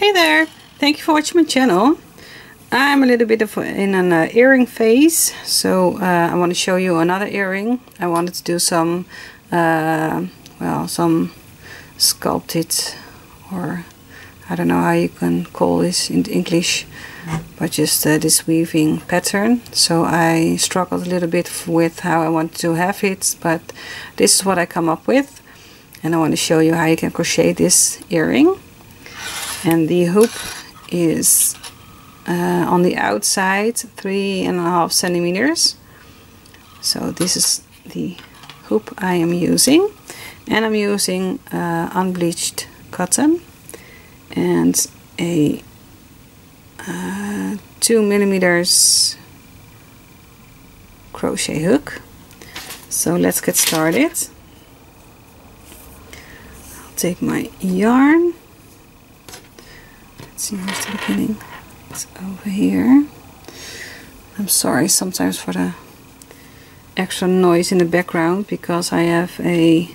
Hey there, thank you for watching my channel. I'm a little bit in an earring phase, so I want to show you another earring. I wanted to do some some sculpted, or I don't know how you can call this in English, but just this weaving pattern. So I struggled a little bit with how I want to have it, but this is what I come up with, and I want to show you how you can crochet this earring. And the hoop is on the outside 3.5 centimeters. So this is the hoop I am using, and I'm using unbleached cotton and a 2 millimeters crochet hook. So let's get started. I'll take my yarn. Let's see, where's the beginning? It's over here. I'm sorry sometimes for the extra noise in the background, because I have a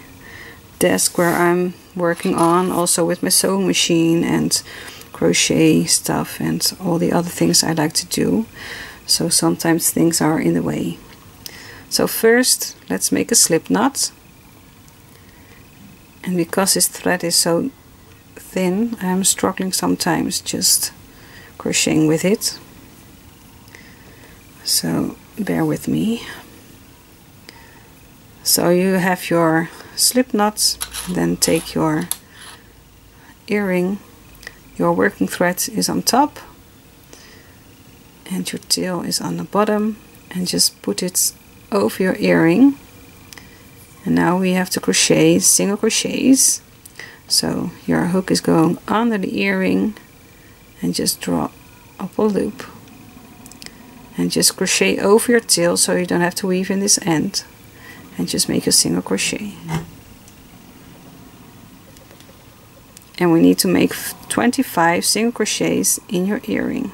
desk where I'm working on, also with my sewing machine and crochet stuff and all the other things I like to do. So sometimes things are in the way. So first let's make a slip knot. And because this thread is so thin, I'm struggling sometimes just crocheting with it, so bear with me. So you have your slip knots, then take your earring, your working thread is on top and your tail is on the bottom, and just put it over your earring. And now we have to crochet single crochets. So your hook is going under the earring, and just draw up a loop and just crochet over your tail, so you don't have to weave in this end, and just make a single crochet. And we need to make 25 single crochets in your earring,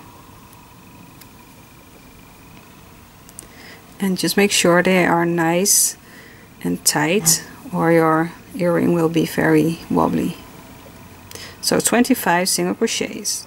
and just make sure they are nice and tight, or your earring will be very wobbly. So 25 single crochets.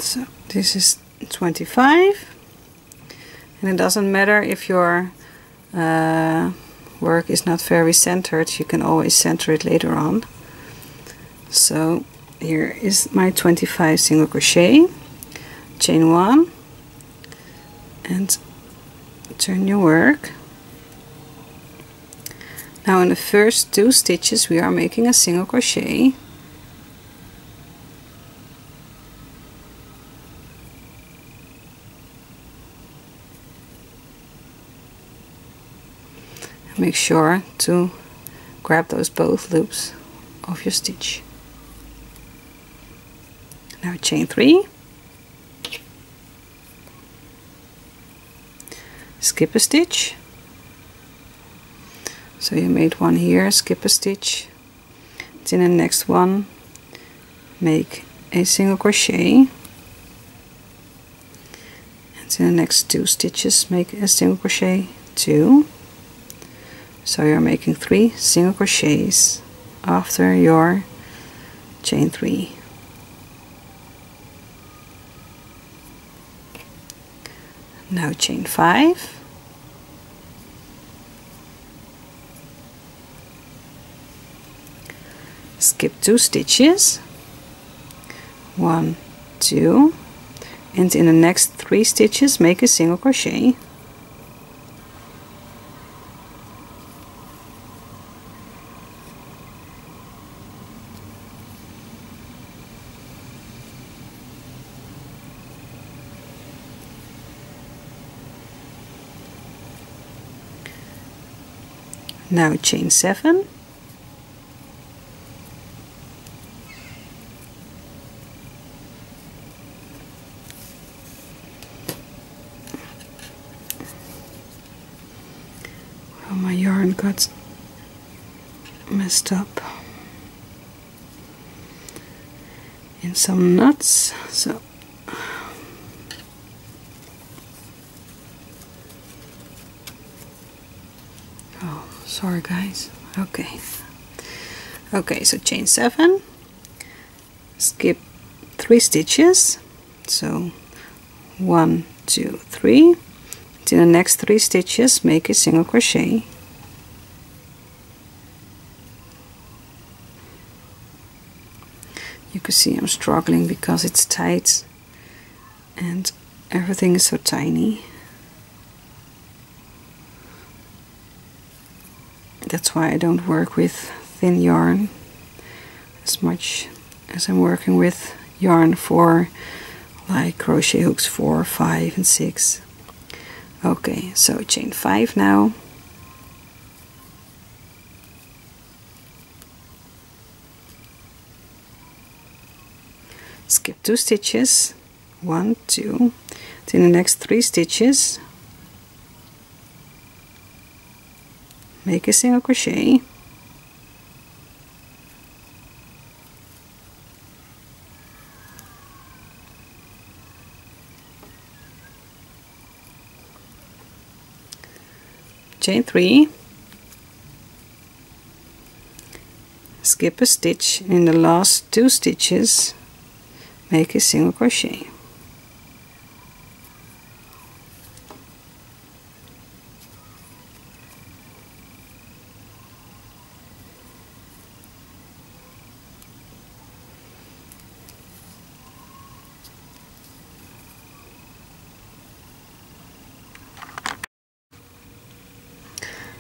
So this is 25, and it doesn't matter if your work is not very centered, you can always center it later on. So here is my 25 single crochet, chain 1, and turn your work. Now in the first 2 stitches we are making a single crochet. Make sure to grab those both loops of your stitch. Now chain 3, skip a stitch. So you made one here, skip a stitch, and in the next one make a single crochet, and in the next 2 stitches make a single crochet, 2. So you're making 3 single crochets after your chain 3. Now chain 5, skip 2 stitches, 1, 2, and in the next 3 stitches make a single crochet. Now chain 7, oh, my yarn got messed up in some knots, so sorry guys. Okay, so chain 7, skip 3 stitches, so 1, 2, 3, to the next 3 stitches make a single crochet. You can see I'm struggling because it's tight and everything is so tiny. That's why I don't work with thin yarn as much as I'm working with yarn for like crochet hooks 4, 5 and 6. Okay, so chain 5 now. Skip 2 stitches, 1, 2, then the next 3 stitches make a single crochet, chain 3, skip a stitch, in the last 2 stitches make a single crochet.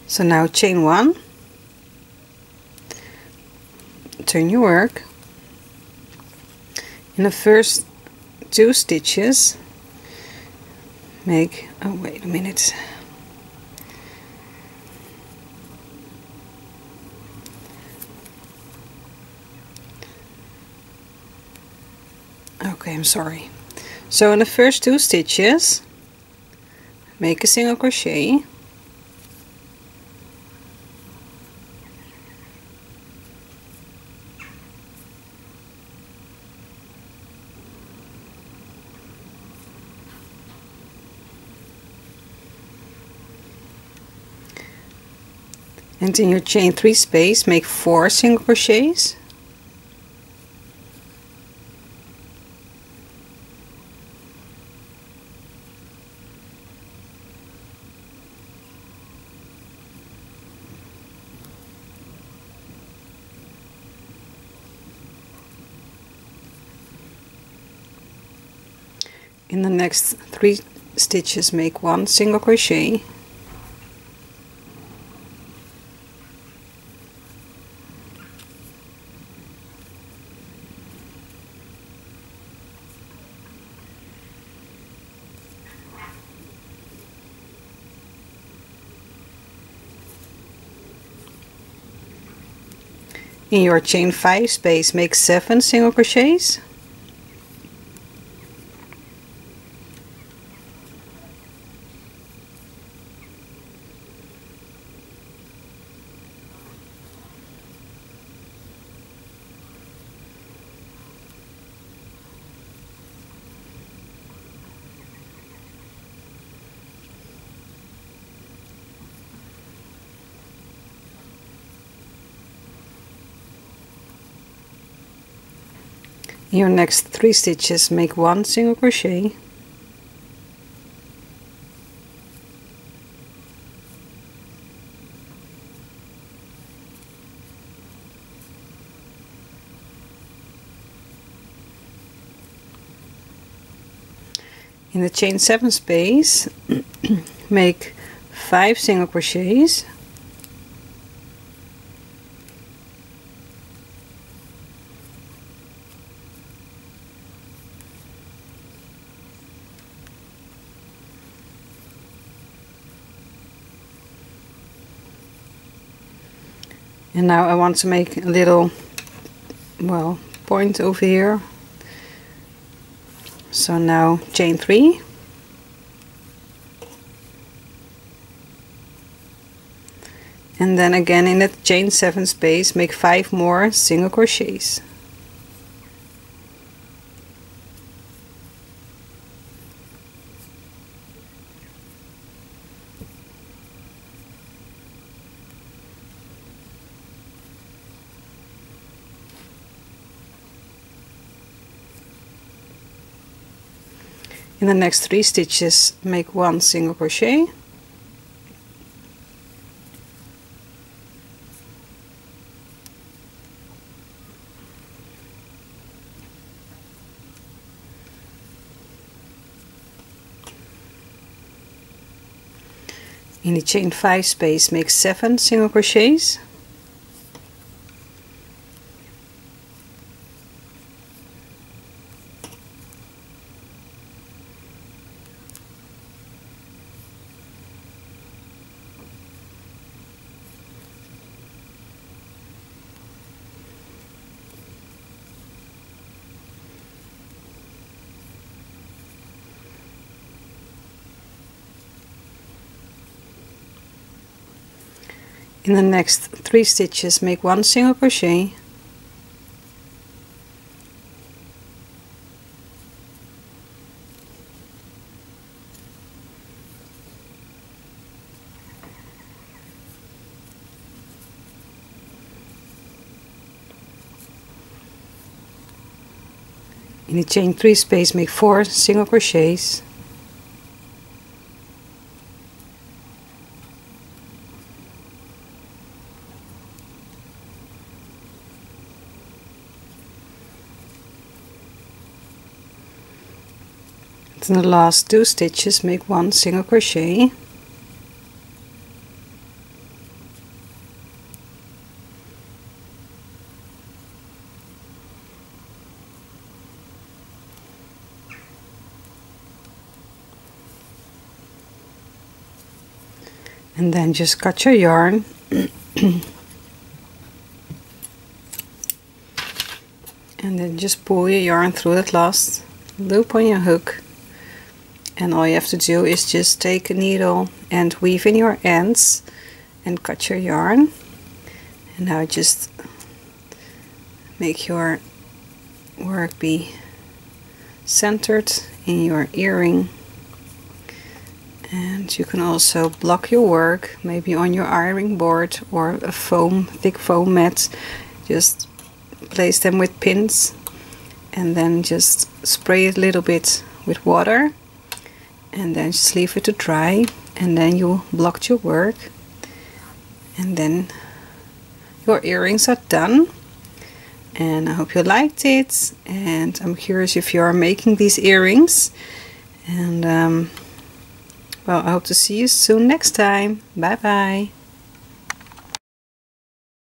So now chain 1, turn your work. In the first 2 stitches make, oh wait a minute, okay, I'm sorry. So in the first 2 stitches make a single crochet, and in your chain 3 space make 4 single crochets, in the next 3 stitches make 1 single crochet, in your chain 5 space make 7 single crochets, In your next 3 stitches, make 1 single crochet. In the chain 7 space, make 5 single crochets. And now I want to make a little, well, point over here. So now chain 3. And then again in the chain 7 space, make 5 more single crochets. In the next 3 stitches, make 1 single crochet. In the chain 5 space, make 7 single crochets. In the next 3 stitches, make 1 single crochet. In the chain 3 space, make 4 single crochets. In the last 2 stitches, make 1 single crochet. And then just cut your yarn. And then just pull your yarn through that last loop on your hook. And all you have to do is just take a needle and weave in your ends and cut your yarn. And now just make your work be centered in your earring. And you can also block your work, maybe on your ironing board or a thick foam mat. Just place them with pins and then just spray it a little bit with water. And then just leave it to dry, and then you blocked your work, and then your earrings are done. And I hope you liked it, and I'm curious if you are making these earrings. And well, I hope to see you soon next time. Bye bye.